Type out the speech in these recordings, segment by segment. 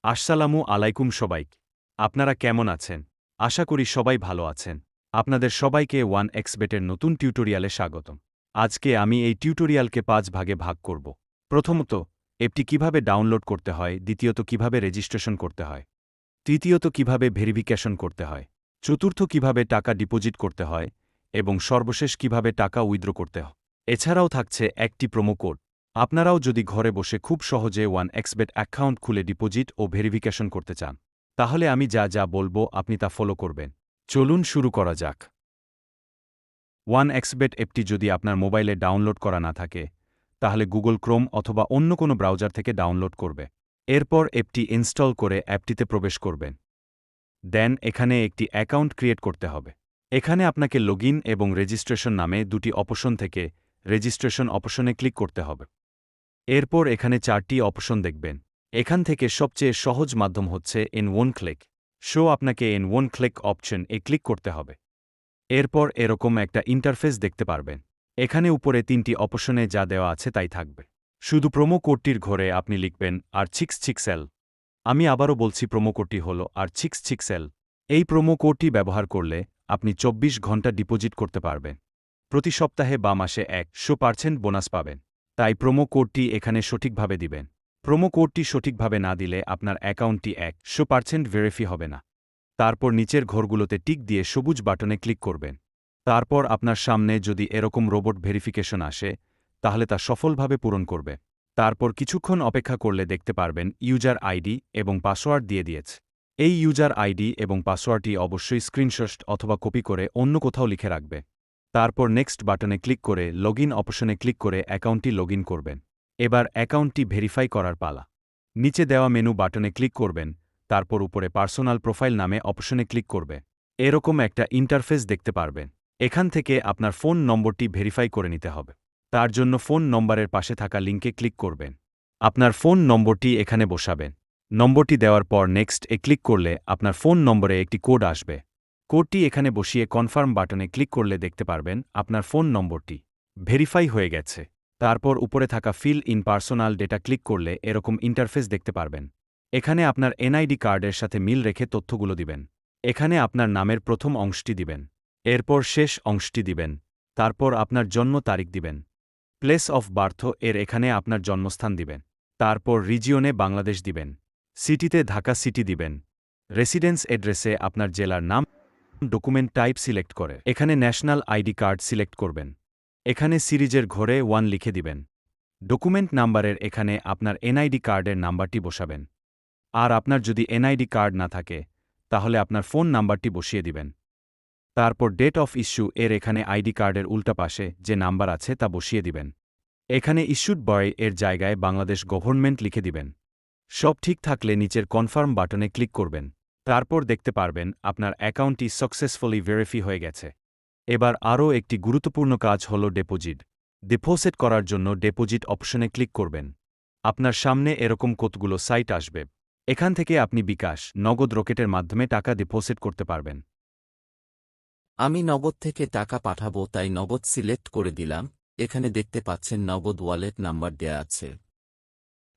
আসসালামু আলাইকুম সবাইকে। আপনারা কেমন আছেন? আশা করি সবাই ভালো আছেন। আপনাদের সবাইকে 1xBet-এর নতুন টিউটোরিয়ালে স্বাগতম। আজকে আমি এই টিউটোরিয়ালকে 5 ভাগে ভাগ করব। প্রথমত, অ্যাপটি কিভাবে ডাউনলোড করতে হয়, দ্বিতীয়ত কিভাবে রেজিস্ট্রেশন করতে হয়, তৃতীয়ত কিভাবে ভেরিফিকেশন করতে হয়, চতুর্থ কিভাবে টাকা ডিপোজিট করতে হয় এবং সর্বশেষ কিভাবে টাকা উইথড্র করতে হয়। এছাড়াও থাকছে একটি প্রোমো কোড। আপনারাও যদি ঘরে বসে খুব সহজে 1xBet অ্যাকাউন্ট খুলে ডিপোজিট ও ভেরিফিকেশন করতে চান, তাহলে আমি যা যা বলবো আপনি তা ফলো করবেন। চলুন শুরু করা যাক। 1xBet অ্যাপটি যদি আপনার মোবাইলে ডাউনলোড করা না থাকে, তাহলে গুগল ক্রোম অথবা অন্য কোনো ব্রাউজার থেকে ডাউনলোড করবে। এরপর অ্যাপটি ইনস্টল করে অ্যাপটিতে প্রবেশ করবেন। দেন এখানে একটি অ্যাকাউন্ট ক্রিয়েট করতে হবে। এখানে আপনাকে লগইন এবং রেজিস্ট্রেশন নামে দুটি অপশন থেকে রেজিস্ট্রেশন অপশনে ক্লিক করতে হবে। এরপর এখানে 4টি অপশন দেখবেন। এখান থেকে সবচেয়ে সহজ মাধ্যম হচ্ছে ইন ওয়ান ক্লিক। আপনাকে in one click option click করতে হবে। এরপর এরকম একটা ইন্টারফেস দেখতে পারবেন। এখানে উপরে 3টি অপশনে যা দেওয়া আছে তাই থাকবে। শুধু প্রোমো কোডটির ঘরে আপনি লিখবেন আর666L। আমি আবারও বলছি, প্রোমো কোডটি হল আর666L। এই প্রোমো কোডটি ব্যবহার করলে আপনি 24 ঘন্টা ডিপোজিট করতে পারবেন। প্রতি সপ্তাহে বা মাসে 100% বোনাস পাবেন। তাই প্রোমো কোডটি এখানে সঠিকভাবে দিবেন। প্রোমো কোডটি সঠিকভাবে না দিলে আপনার অ্যাকাউন্টটি 100% ভেরিফাই হবে না। তারপর নিচের ঘরগুলোতে টিক দিয়ে সবুজ বাটনে ক্লিক করবেন। তারপর আপনার সামনে যদি এরকম রোবট ভেরিফিকেশন আসে, তাহলে তা সফলভাবে পূরণ করবে। তারপর কিছুক্ষণ অপেক্ষা করলে দেখতে পারবেন ইউজার আইডি এবং পাসওয়ার্ড দিয়ে দিয়েছে। এই ইউজার আইডি এবং পাসওয়ার্ডটি অবশ্যই স্ক্রিনশট অথবা কপি করে অন্য কোথাও লিখে রাখবে। তারপর নেক্সট বাটনে ক্লিক করে লগইন অপশনে ক্লিক করে অ্যাকাউন্টটি লগইন করবেন। এবার অ্যাকাউন্টটি ভেরিফাই করার পালা। নিচে দেওয়া মেনু বাটনে ক্লিক করবেন, তারপর উপরে পার্সোনাল প্রোফাইল নামে অপশনে ক্লিক করবে। এরকম একটা ইন্টারফেস দেখতে পারবেন। এখান থেকে আপনার ফোন নম্বরটি ভেরিফাই করে নিতে হবে। তার জন্য ফোন নম্বরের পাশে থাকা লিঙ্কে ক্লিক করবেন। আপনার ফোন নম্বরটি এখানে বসাবেন। নম্বরটি দেওয়ার পর নেক্সট ক্লিক করলে আপনার ফোন নম্বরে একটি কোড আসবে। কোডটি এখানে বসিয়ে কনফার্ম বাটনে ক্লিক করলে দেখতে পারবেন আপনার ফোন নম্বরটি ভেরিফাই হয়ে গেছে। তারপর উপরে থাকা fill in personal data click করলে এরকম ইন্টারফেস দেখতে পারবেন। এখানে আপনার এনআইডি কার্ডের সাথে মিল রেখে তথ্যগুলো দিবেন। এখানে আপনার নামের প্রথম অংশটি দিবেন, এরপর শেষ অংশটি দিবেন, তারপর আপনার জন্ম তারিখ দিবেন। প্লেস অফ বার্থ এখানে আপনার জন্মস্থান দিবেন। তারপর রিজিয়নে বাংলাদেশ দিবেন। সিটিতে ঢাকা সিটি দিবেন। রেসিডেন্স অ্যাড্রেসে আপনার জেলার নাম। ডকুমেন্ট টাইপ সিলেক্ট করে এখানে ন্যাশনাল আইডি কার্ড সিলেক্ট করবেন। এখানে সিরিজের ঘরে 1 লিখে দিবেন। ডকুমেন্ট নাম্বারের এখানে আপনার এনআইডি কার্ডের নাম্বারটি বসাবেন। আর আপনার যদি এনআইডি কার্ড না থাকে, তাহলে আপনার ফোন নাম্বারটি বসিয়ে দিবেন। তারপর ডেট অফ ইস্যু এখানে আইডি কার্ডের উল্টা পাশে যে নাম্বার আছে তা বসিয়ে দিবেন। এখানে ইস্যুড বয় জায়গায় বাংলাদেশ গভর্নমেন্ট লিখে দিবেন। সব ঠিক থাকলে নিচের কনফার্ম বাটনে ক্লিক করবেন। তারপর দেখতে পারবেন আপনার অ্যাকাউন্টটি সাকসেসফুলি ভেরিফাই হয়ে গেছে। এবার আরও একটি গুরুত্বপূর্ণ কাজ হল ডিপোজিট করার জন্য ডিপোজিট অপশনে ক্লিক করবেন। আপনার সামনে এরকম কতগুলো সাইট আসবে। এখান থেকে আপনি বিকাশ, নগদ, রকেটের মাধ্যমে টাকা ডিপোজিট করতে পারবেন। আমি নগদ থেকে টাকা পাঠাবো, তাই নগদ সিলেক্ট করে দিলাম। এখানে দেখতে পাচ্ছেন নগদ ওয়ালেট নাম্বার দেয়া আছে।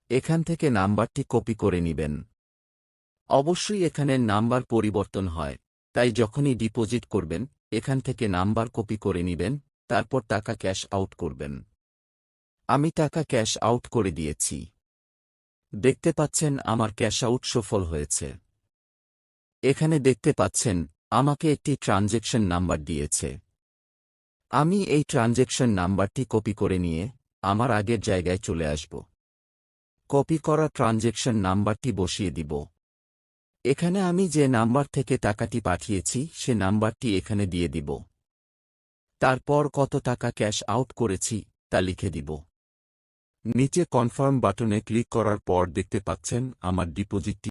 এখান থেকে নাম্বারটি কপি করে নিবেন। অবশ্যই এখানের নাম্বার পরিবর্তন হয়, তাই যখনই ডিপোজিট করবেন এখান থেকে নাম্বার কপি করে নিবেন, তারপর টাকা ক্যাশ আউট করবেন। আমি টাকা ক্যাশ আউট করে দিয়েছি। দেখতে পাচ্ছেন আমার ক্যাশ আউট সফল হয়েছে। এখানে দেখতে পাচ্ছেন আমাকে একটি ট্রানজেকশন নাম্বার দিয়েছে। আমি এই ট্রানজেকশন নাম্বারটি কপি করে নিয়ে আমার আগের জায়গায় চলে আসব। কপি করা ট্রানজেকশন নাম্বারটি বসিয়ে দিব। এখানে আমি যে নাম্বার থেকে টাকাটি পাঠিয়েছি সে নাম্বারটি এখানে দিয়ে দিব। তারপর কত টাকা ক্যাশ আউট করেছি তা লিখে দিব। নিচে কনফার্ম বাটনে ক্লিক করার পর দেখতে পাচ্ছেন আমার ডিপোজিটটি